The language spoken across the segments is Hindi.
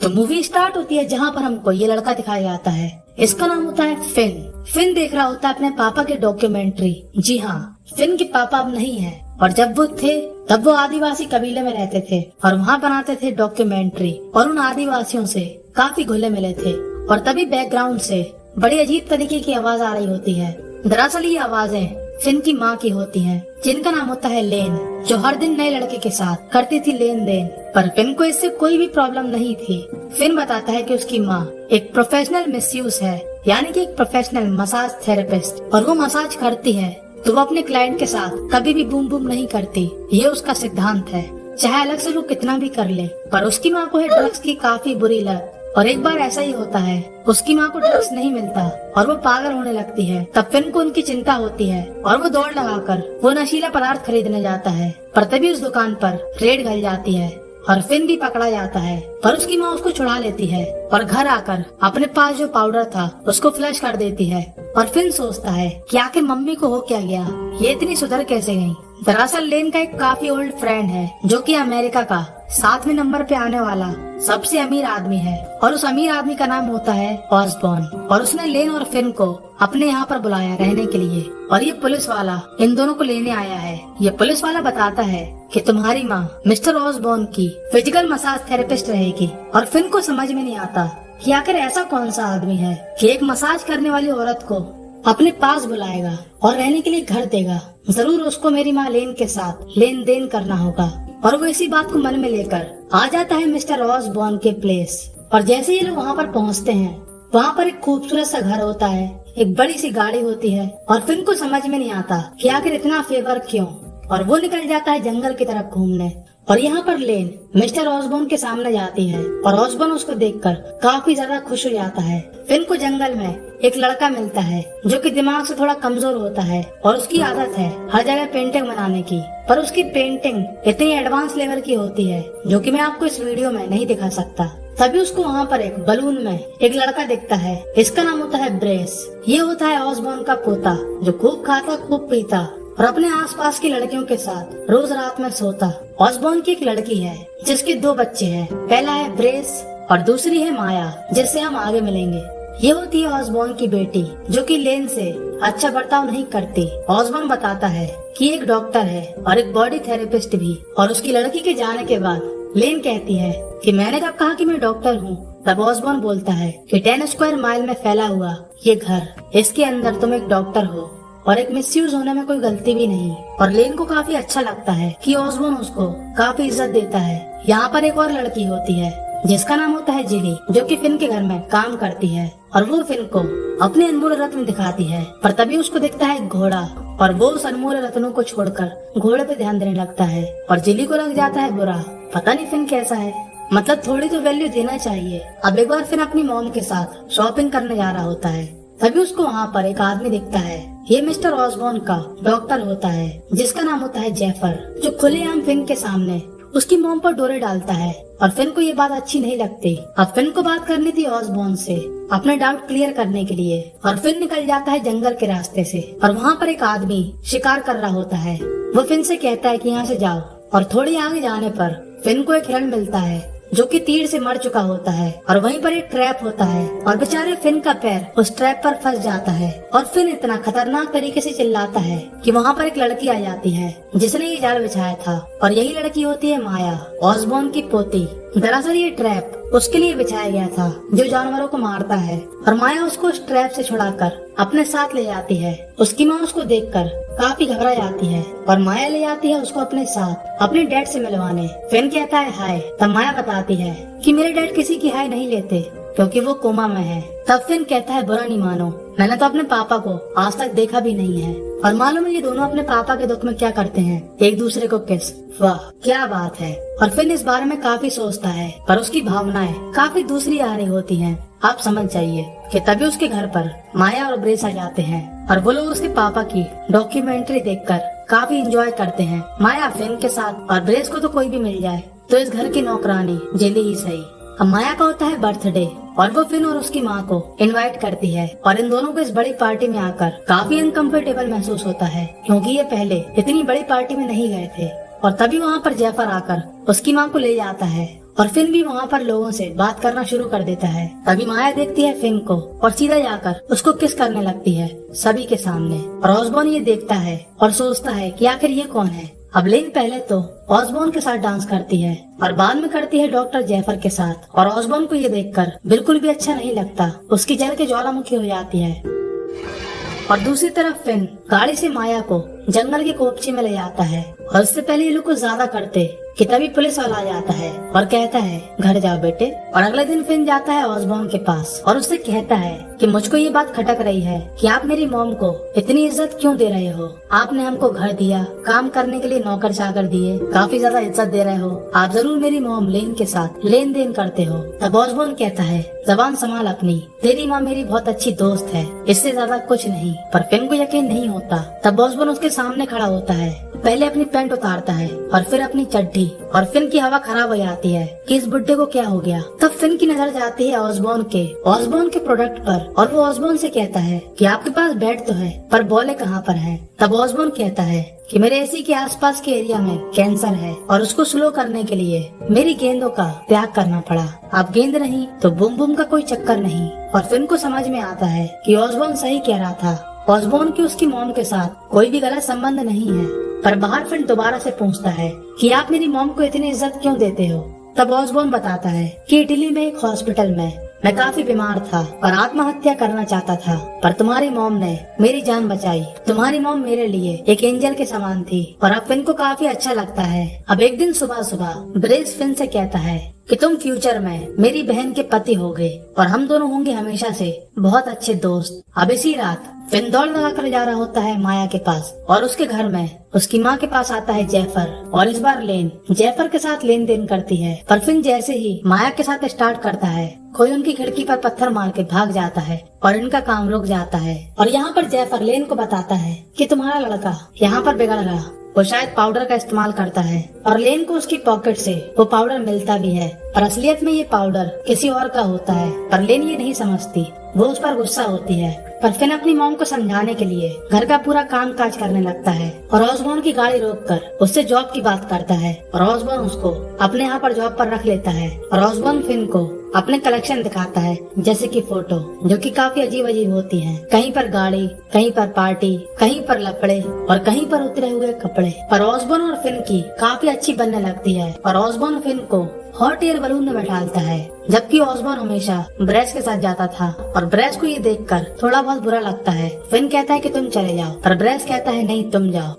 तो मूवी स्टार्ट होती है जहाँ पर हमको ये लड़का दिखाया जाता है। इसका नाम होता है फिन। फिन देख रहा होता है अपने पापा के डॉक्यूमेंट्री। जी हाँ, फिन के पापा अब नहीं है और जब वो थे तब वो आदिवासी कबीले में रहते थे और वहाँ बनाते थे डॉक्यूमेंट्री और उन आदिवासियों से काफी घुले मिले थे। और तभी बैकग्राउंड से बड़ी अजीब तरीके की आवाज आ रही होती है। दरअसल ये आवाजें फिन की माँ की होती हैं, जिनका नाम होता है लेन, जो हर दिन नए लड़के के साथ करती थी लेन देन। पर फिन को इससे कोई भी प्रॉब्लम नहीं थी। फिन बताता है कि उसकी माँ एक प्रोफेशनल मिसयूज है, यानी कि एक प्रोफेशनल मसाज थेरेपिस्ट, और वो मसाज करती है तो वो अपने क्लाइंट के साथ कभी भी बूम बूम नहीं करती। ये उसका सिद्धांत है, चाहे अलग से वो कितना भी कर ले। पर उसकी माँ को है ड्रग्स की काफी बुरी लत। और एक बार ऐसा ही होता है, उसकी माँ को ड्रग्स नहीं मिलता और वो पागल होने लगती है। तब फिन को उनकी चिंता होती है और वो दौड़ लगाकर वो नशीला पदार्थ खरीदने जाता है। पर तभी उस दुकान पर रेड घल जाती है और फिन भी पकड़ा जाता है। पर उसकी माँ उसको छुड़ा लेती है और घर आकर अपने पास जो पाउडर था उसको फ्लश कर देती है। और फिन सोचता है कि आखिर मम्मी को हो क्या गया, ये इतनी सुधर कैसे गई। दरअसल लेन का एक काफी ओल्ड फ्रेंड है जो कि अमेरिका का 7वें नंबर पे आने वाला सबसे अमीर आदमी है और उस अमीर आदमी का नाम होता है ऑसबॉर्न। और उसने लेन और फिन को अपने यहाँ पर बुलाया रहने के लिए और ये पुलिस वाला इन दोनों को लेने आया है। ये पुलिस वाला बताता है कि तुम्हारी माँ मिस्टर ऑसबॉर्न की फिजिकल मसाज थेरेपिस्ट रहेगी। और फिन को समझ में नहीं आता कि आखिर ऐसा कौन सा आदमी है कि एक मसाज करने वाली औरत को अपने पास बुलाएगा और रहने के लिए घर देगा। जरूर उसको मेरी माँ लेन के साथ लेन देन करना होगा। और वो इसी बात को मन में लेकर आ जाता है मिस्टर ऑसबॉर्न के प्लेस। और जैसे ये लोग वहाँ पर पहुँचते हैं, वहाँ पर एक खूबसूरत सा घर होता है, एक बड़ी सी गाड़ी होती है और फिन को समझ में नहीं आता कि आखिर इतना फेवर क्यों। और वो निकल जाता है जंगल की तरफ घूमने। और यहाँ पर लेन मिस्टर ऑसबॉर्न के सामने जाती है और ऑसबॉर्न उसको देखकर काफी ज्यादा खुश हो जाता है। फिन को जंगल में एक लड़का मिलता है जो कि दिमाग से थोड़ा कमजोर होता है और उसकी आदत है हर जगह पेंटिंग बनाने की। पर उसकी पेंटिंग इतनी एडवांस लेवल की होती है जो कि मैं आपको इस वीडियो में नहीं दिखा सकता। तभी उसको वहाँ पर एक बलून में एक लड़का दिखता है। इसका नाम होता है ब्रेस। ये होता है ऑसबॉर्न का पोता जो खूब खाता खूब पीता और अपने आसपास की लड़कियों के साथ रोज रात में सोता। ऑसबॉर्न की एक लड़की है जिसके 2 बच्चे हैं। पहला है ब्रेस और दूसरी है माया, जिससे हम आगे मिलेंगे। ये होती है ऑसबॉर्न की बेटी जो कि लेन से अच्छा बर्ताव नहीं करती। ऑसबॉर्न बताता है कि एक डॉक्टर है और एक बॉडी थेरेपिस्ट भी। और उसकी लड़की के जाने के बाद लेन कहती है कि मैंने जब कहा कि मैं डॉक्टर हूँ, तब ऑसबॉर्न बोलता है कि 10 स्क्वायर माइल में फैला हुआ ये घर, इसके अंदर तुम एक डॉक्टर हो और एक मिसयूज होने में कोई गलती भी नहीं। और लेन को काफी अच्छा लगता है कि ऑसबॉर्न उसको काफी इज्जत देता है। यहाँ पर एक और लड़की होती है जिसका नाम होता है जिली, जो कि फिन के घर में काम करती है और वो फिन को अपने अनमोल रत्न दिखाती है। पर तभी उसको दिखता है एक घोड़ा और वो उस अनमोल रत्नों को छोड़कर घोड़े पे ध्यान देने लगता है। और जिली को लग जाता है बुरा, पता नहीं फिन कैसा है, मतलब थोड़ी तो वैल्यू देना चाहिए। अब एक बार फिन अपनी मॉम के साथ शॉपिंग करने जा रहा होता है। तभी उसको वहाँ पर एक आदमी दिखता है। ये मिस्टर ऑसबॉर्न का डॉक्टर होता है जिसका नाम होता है जेफर, जो खुलेआम फिन के सामने उसकी मॉम पर डोरे डालता है। और फिन को ये बात अच्छी नहीं लगती। अब फिन को बात करनी थी ऑसबॉर्न से अपने डाउट क्लियर करने के लिए। और फिन निकल जाता है जंगल के रास्ते से और वहाँ पर एक आदमी शिकार कर रहा होता है। वो फिन से कहता है कि यहाँ से जाओ। और थोड़ी आगे जाने पर फिन को एक हिरण मिलता है जो कि तीर से मर चुका होता है। और वहीं पर एक ट्रैप होता है और बेचारे फिन का पैर उस ट्रैप पर फंस जाता है। और फिन इतना खतरनाक तरीके से चिल्लाता है कि वहाँ पर एक लड़की आ जाती है जिसने ये जाल बिछाया था। और यही लड़की होती है माया, ऑसबॉर्न की पोती। दरअसल ये ट्रैप उसके लिए बिछाया गया था जो जानवरों को मारता है। और माया उसको उस ट्रैप से छुड़ाकर अपने साथ ले जाती है। उसकी माँ उसको देखकर काफी घबरा जाती है और माया ले जाती है उसको अपने साथ अपने डैड से मिलवाने। फिन कहता है हाय, तब माया बताती है कि मेरे डैड किसी की हाय नहीं लेते क्योंकि वो कोमा में है। तब फिन कहता है बुरा नहीं मानो, मैंने तो अपने पापा को आज तक देखा भी नहीं है। और मालूम है ये दोनों अपने पापा के दुख में क्या करते हैं, एक दूसरे को किस। वाह क्या बात है। और फिन इस बारे में काफी सोचता है पर उसकी भावनाएं काफी दूसरी आ रही होती हैं। आप समझ जाइए कि तभी उसके घर पर माया और ब्रेस आ जाते हैं और वो लोग उसके पापा की डॉक्यूमेंट्री देखकर काफी एंजॉय करते हैं। माया फिन के साथ और ब्रेस को तो कोई भी मिल जाए तो इस घर की नौकरानी जेली ही सही। अब माया का होता है बर्थडे और वो फिन और उसकी माँ को इनवाइट करती है। और इन दोनों को इस बड़ी पार्टी में आकर काफी अनकंफर्टेबल महसूस होता है क्योंकि ये पहले इतनी बड़ी पार्टी में नहीं गए थे। और तभी वहाँ पर जेफर आकर उसकी माँ को ले जाता है और फिन भी वहाँ पर लोगों से बात करना शुरू कर देता है। तभी माया देखती है फिन को और सीधा जाकर उसको किस करने लगती है सभी के सामने। और ऑसबॉर्न ये देखता है और सोचता है कि आखिर ये कौन है। अब लेन पहले तो ऑसबॉर्न के साथ डांस करती है और बाद में करती है डॉक्टर जेफर के साथ। और ऑसबॉर्न को ये देखकर बिल्कुल भी अच्छा नहीं लगता, उसकी जल के ज्वालामुखी हो जाती है। और दूसरी तरफ फिन गाड़ी से माया को जंगल के कोपचे में ले जाता है और उससे पहले ये लोग कुछ ज्यादा करते कि तभी पुलिस वाला आ जाता है और कहता है घर जाओ बेटे। और अगले दिन फिन जाता है ऑसबॉर्न के पास और उससे कहता है कि मुझको ये बात खटक रही है कि आप मेरी मॉम को इतनी इज्जत क्यों दे रहे हो। आपने हमको घर दिया, काम करने के लिए नौकर चाकर दिए, काफी ज्यादा इज्जत दे रहे हो, आप जरूर मेरी मॉम लेन के साथ लेन देन करते हो। तब ऑसबॉर्न कहता है जबान संभाल अपनी, तेरी माँ मेरी बहुत अच्छी दोस्त है, इससे ज्यादा कुछ नहीं। पर फिन को यकीन नहीं होता। तब ऑसबॉर्न उसके सामने खड़ा होता है, पहले अपनी पैंट उतारता है और फिर अपनी चड्डी। और फिन की हवा खराब हो जाती है कि इस बुड्ढे को क्या हो गया। तब फिन की नजर जाती है ऑसबॉर्न के प्रोडक्ट पर और वो ऑसबॉर्न से कहता है कि आपके पास बेड तो है पर बॉले कहाँ पर है। तब ऑसबॉर्न कहता है कि मेरे एसी के आसपास के एरिया में कैंसर है और उसको स्लो करने के लिए मेरी गेंदों का त्याग करना पड़ा। अब गेंद नहीं तो बूम बूम का कोई चक्कर नहीं। और फिन को समझ में आता है कि ऑसबॉर्न सही कह रहा था। ऑसबॉर्न की उसकी मॉम के साथ कोई भी गलत संबंध नहीं है। पर बाहर फिन दोबारा से पूछता है कि आप मेरी मॉम को इतनी इज्जत क्यों देते हो। तब ऑसबॉर्न बताता है कि इटली में एक हॉस्पिटल में मैं काफी बीमार था और आत्महत्या करना चाहता था, पर तुम्हारी मॉम ने मेरी जान बचाई। तुम्हारी मॉम मेरे लिए एक एंजल के समान थी। और अब फिन को काफी अच्छा लगता है। अब एक दिन सुबह सुबह ब्रेस फिन से कहता है कि तुम फ्यूचर में मेरी बहन के पति होगे और हम दोनों होंगे हमेशा से बहुत अच्छे दोस्त। अब इसी रात फिन दौड़ लगा कर जा रहा होता है माया के पास और उसके घर में उसकी माँ के पास आता है जेफर। और इस बार लेन जेफर के साथ लेन देन करती है। पर फिन जैसे ही माया के साथ स्टार्ट करता है, कोई उनकी खिड़की पर पत्थर मार के भाग जाता है और इनका काम रुक जाता है। और यहाँ पर जेफर लेन को बताता है कि तुम्हारा लड़का यहाँ पर बिगड़ रहा, वो शायद पाउडर का इस्तेमाल करता है। और लेन को उसकी पॉकेट से वो पाउडर मिलता भी है, पर असलियत में ये पाउडर किसी और का होता है। पर लेन ये नहीं समझती, वो उस पर गुस्सा होती है। पर फिन अपनी मॉम को समझाने के लिए घर का पूरा काम काज करने लगता है और ऑसबॉर्न की गाड़ी रोककर उससे जॉब की बात करता है। और ऑसबॉर्न उसको अपने यहाँ पर जॉब पर रख लेता है। और ऑसबॉर्न फिन को अपने कलेक्शन दिखाता है, जैसे कि फोटो जो कि काफी अजीब अजीब होती हैं। कहीं पर गाड़ी, कहीं पर पार्टी, कहीं पर लकड़े और कहीं पर उतरे हुए कपड़े। पर ऑसबॉर्न और फिन की काफी अच्छी बनने लगती है और ऑसबॉर्न फिन को हॉट एयर बलून में बैठाता है, जबकि ऑसबॉर्न हमेशा ब्रेस के साथ जाता था। और ब्रेस को ये देखकर थोड़ा बहुत बुरा लगता है। फिन कहता है कि तुम चले जाओ, पर ब्रेस कहता है नहीं तुम जाओ।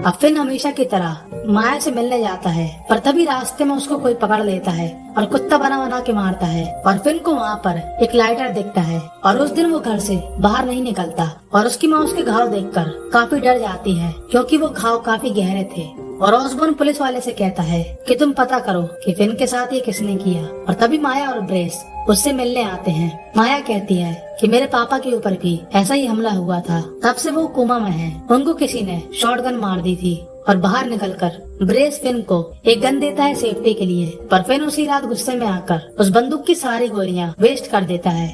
अब फिन हमेशा की तरह माया से मिलने जाता है, पर तभी रास्ते में उसको कोई पकड़ लेता है और कुत्ता बना बना के मारता है। और फिन को वहाँ पर एक लाइटर दिखता है और उस दिन वो घर से बाहर नहीं निकलता। और उसकी माँ उसके घाव देखकर काफी डर जाती है, क्योंकि वो घाव काफी गहरे थे। और ऑसबॉर्न पुलिस वाले से कहता है कि तुम पता करो कि फिन के साथ ये किसने किया। और तभी माया और ब्रेस उससे मिलने आते हैं। माया कहती है कि मेरे पापा के ऊपर भी ऐसा ही हमला हुआ था, तब से वो कोमा में है, उनको किसी ने शॉटगन मार दी थी। और बाहर निकलकर ब्रेस फिन को एक गन देता है सेफ्टी के लिए, पर फिन उसी रात गुस्से में आकर उस बंदूक की सारी गोलियां वेस्ट कर देता है।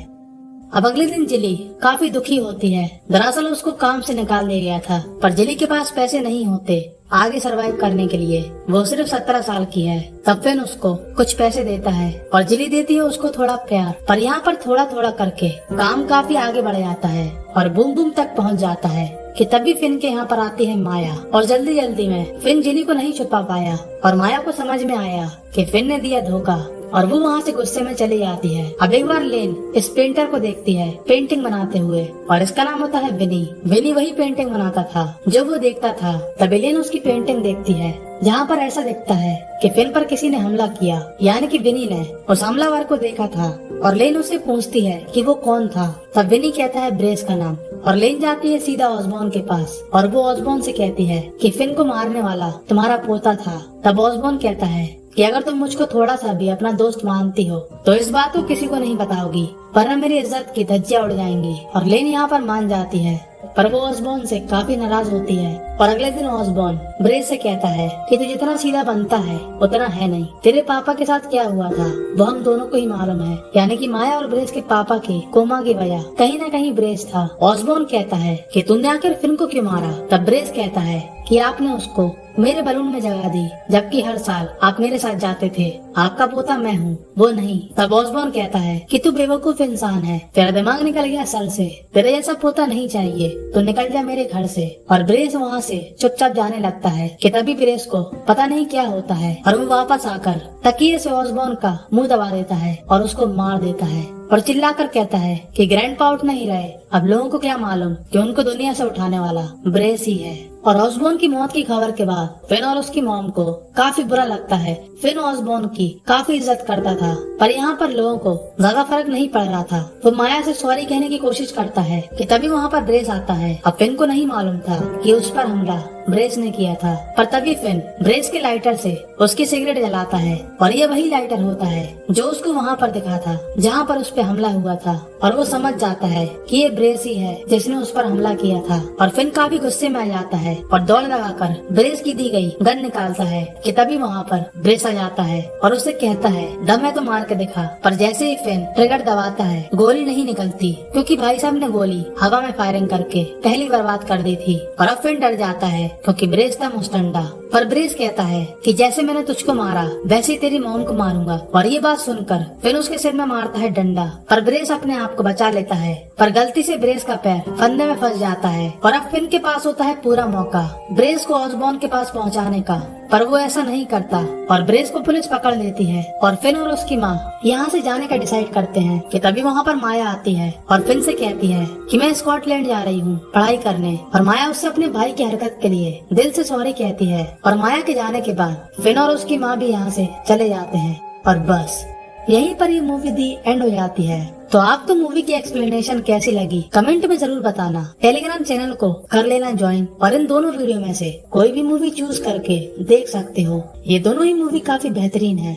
अब अगले दिन जिली काफी दुखी होती है। दरअसल उसको काम से निकाल दिया गया था, पर जिली के पास पैसे नहीं होते आगे सरवाइव करने के लिए। वो सिर्फ 17 साल की है। तब फिन उसको कुछ पैसे देता है और जिली देती है उसको थोड़ा प्यार। पर यहाँ पर थोड़ा थोड़ा करके काम काफी आगे बढ़ जाता है और बूम बूम तक पहुँच जाता है कि तभी फिन के यहाँ पर आती है माया। और जल्दी जल्दी में फिन जिली को नहीं छुपा पाया और माया को समझ में आया कि फिन ने दिया धोखा और वो वहाँ से गुस्से में चली जाती है। अब एक बार लेन इस पेंटर को देखती है पेंटिंग बनाते हुए और इसका नाम होता है विनी। विनी वही पेंटिंग बनाता था जो वो देखता था। तभी लेन उसकी पेंटिंग देखती है जहाँ पर ऐसा दिखता है कि फिन पर किसी ने हमला किया, यानी कि विनी ने उस हमलावर को देखा था। और लेन उससे पूछती है कि वो कौन था। तब विनी कहता है ब्रेस का नाम। और लेन जाती है सीधा ऑसबॉर्न के पास और वो ऑसबॉर्न से कहती है कि फिन को मारने वाला तुम्हारा पोता था। तब ऑसबॉर्न कहता है कि अगर तुम मुझको थोड़ा सा भी अपना दोस्त मानती हो तो इस बात को किसी को नहीं बताओगी, वरना मेरी इज्जत की धज्जियां उड़ जाएंगी। और लेन यहाँ पर मान जाती है पर वो ऑसबॉर्न से काफी नाराज होती है और अगले दिन ऑसबॉर्न ब्रेस से कहता है कि तू जितना सीधा बनता है उतना है नहीं। तेरे पापा के साथ क्या हुआ था वो हम दोनों को ही मालूम है, यानी कि माया और ब्रेस के पापा के कोमा की वजह कहीं न कहीं ब्रेस था। ऑसबॉर्न कहता है कि तुमने आखिर फिन को क्यों मारा? तब ब्रेस कहता है कि आपने उसको मेरे बलून में जगह दी, जबकि हर साल आप मेरे साथ जाते थे। आपका पोता मैं हूँ, वो नहीं। तब ऑसबॉर्न कहता है कि तू बेवकूफ इंसान है, तेरा दिमाग निकल गया सर से, तेरे जैसा पोता नहीं चाहिए, तो निकल जा मेरे घर से। और ब्रेस वहाँ से चुपचाप जाने लगता है कि तभी ब्रेस को पता नहीं क्या होता है और वो वापस आकर तकिए से ऑसबॉर्न का मुंह दबा देता है और उसको मार देता है और चिल्लाकर कहता है कि ग्रैंडपा उठ नहीं रहे। अब लोगों को क्या मालूम कि उनको दुनिया से उठाने वाला ब्रेस ही है। और ऑसबॉर्न की मौत की खबर के बाद फिन और उसकी मॉम को काफी बुरा लगता है। फिन ऑसबॉर्न की काफी इज्जत करता था, पर यहाँ पर लोगों को ज्यादा फर्क नहीं पड़ रहा था। वो माया से सॉरी कहने की कोशिश करता है कि तभी वहाँ पर ब्रेस आता है। अब फिन को नहीं मालूम था कि उस पर हमला ब्रेस ने किया था, पर तभी फिन ब्रेस के लाइटर से उसकी सिगरेट जलाता है और ये वही लाइटर होता है जो उसको वहाँ पर दिखा था जहाँ पर उस पे हमला हुआ था। और वो समझ जाता है कि ये ब्रेस ही है जिसने उस पर हमला किया था। और फिन काफी गुस्से में आ जाता है और दौड़ लगाकर ब्रेस की दी गई गन निकालता है कि तभी वहाँ पर ब्रेस आ जाता है और उसे कहता है दम है तो मार के दिखा। पर जैसे ही फिन ट्रिगर दबाता है गोली नहीं निकलती, क्योंकि भाई साहब ने गोली हवा में फायरिंग करके पहली बर्बाद कर दी थी। और अब फिन डर जाता है क्योंकि ब्रेस था मुस्टंडा। पर ब्रेस कहता है कि जैसे मैंने तुझको मारा वैसे ही तेरी मॉम को मारूंगा। और ये बात सुनकर फिन उसके सिर में मारता है डंडा, पर ब्रेस अपने आप को बचा लेता है। पर गलती से ब्रेस का पैर फंदे में फंस जाता है और अब फिन के पास होता है पूरा मौका ब्रेस को ऑसबॉर्न के पास पहुंचाने का, पर वो ऐसा नहीं करता और ब्रेस को पुलिस पकड़ लेती है। और फिन और उसकी माँ यहाँ से जाने का डिसाइड करते हैं कि तभी वहाँ पर माया आती है और फिन से कहती है कि मैं स्कॉटलैंड जा रही हूँ पढ़ाई करने। और माया उससे अपने भाई की हरकत के लिए दिल से सॉरी कहती है। और माया के जाने के बाद फिन और उसकी माँ भी यहाँ से चले जाते हैं और बस यहीं पर ये मूवी दी एंड हो जाती है। तो आपको मूवी की एक्सप्लेनेशन कैसी लगी कमेंट में जरूर बताना। टेलीग्राम चैनल को कर लेना ज्वाइन और इन दोनों वीडियो में से कोई भी मूवी चूज करके देख सकते हो। ये दोनों ही मूवी काफी बेहतरीन है।